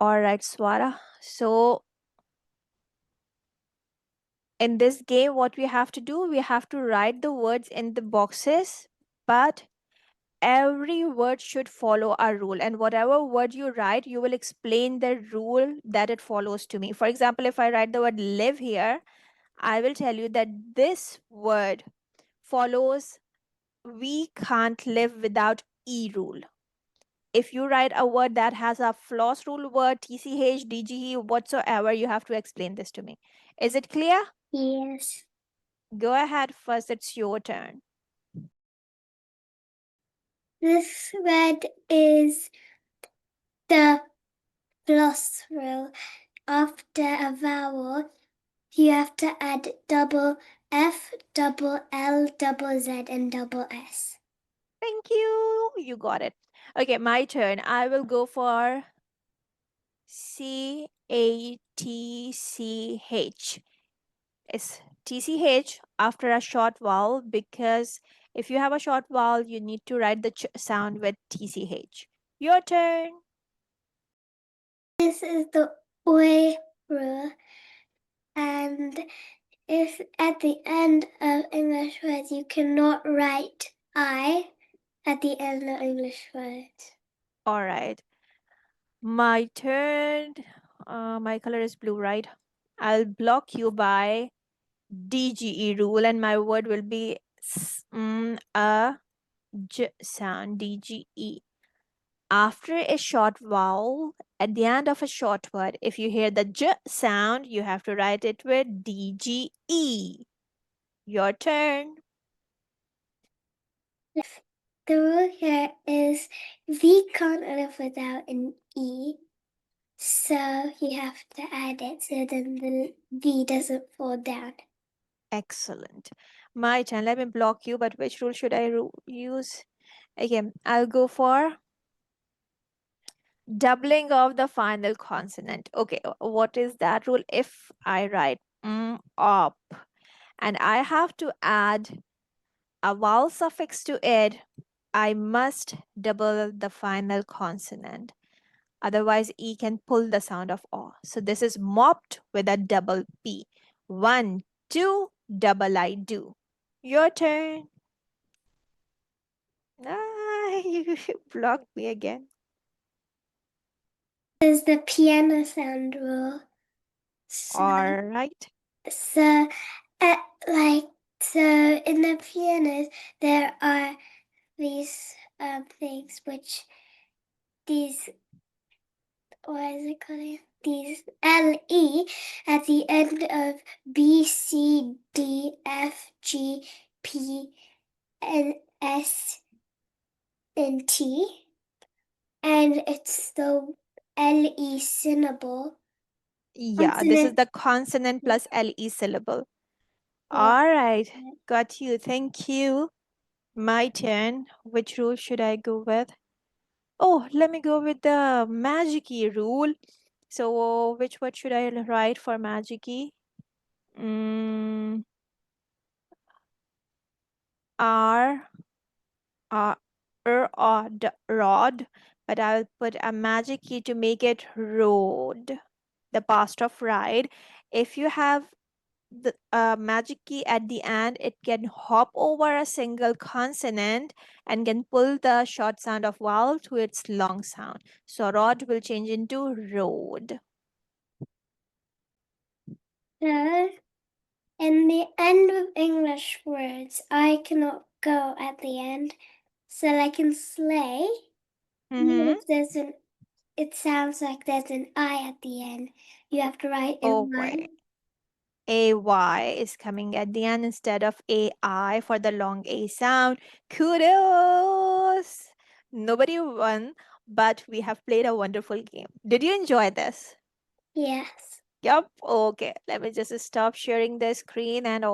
All right, Swara. So in this game, what we have to do, we have to write the words in the boxes, but every word should follow a rule. And whatever word you write, you will explain the rule that it follows to me. For example, if I write the word live here, I will tell you that this word follows we can't live without E rule. If you write a word that has a floss rule word, TCH, DGE, whatsoever, you have to explain this to me. Is it clear? Yes. Go ahead first, it's your turn. This word is the plus rule. After a vowel, you have to add double F, double L, double Z, and double S. Thank you. You got it. Okay, my turn. I will go for CATCH. It's TCH after a short vowel because if you have a short vowel, you need to write the sound with TCH. Your turn. This is the OI rule, and if at the end of English words you cannot write I at the end of English words. All right. My turn. My color is blue, right? I'll block you by DGE rule, and my word will be a J sound, DGE. After a short vowel, at the end of a short word, if you hear the J sound, you have to write it with DGE. Your turn. The rule here is we can't live without an E, so you have to add it so then the V doesn't fall down. Excellent. My turn. Let me block you, but which rule should I use? Again, I'll go for doubling of the final consonant. Okay, what is that rule? If I write up and I have to add a vowel suffix to it, I must double the final consonant. Otherwise, E can pull the sound of O. So this is mopped with a double P. 1, 2, double I do. Your turn. Ah, you blocked me again. This is the piano sound rule. All right. So, so in the pianos, there are these things which these what is it called? These LE at the end of B, C, D, F, G, P, and S, and T, and it's the LE syllable. Yeah, this is Consonant. the consonant plus LE syllable. Yeah. All right. Got you. Thank you. My turn. Which rule should I go with? Oh, let me go with the magic key rule. So, which word should I write for magic key? R, R, rod, but I'll put a magic key to make it road, the past of ride. If you have the magic key at the end, it can hop over a single consonant and can pull the short sound of vowel to its long sound. So rod will change into road. So, in the end of English words, I cannot go at the end. So, like in sleigh, even if there's an, it sounds like there's an I at the end. You have to write Oh, in wait. one. AY is coming at the end instead of AI for the long A sound. Kudos! Nobody won, but we have played a wonderful game. Did you enjoy this? Yes. Yup. Okay. Let me just stop sharing the screen and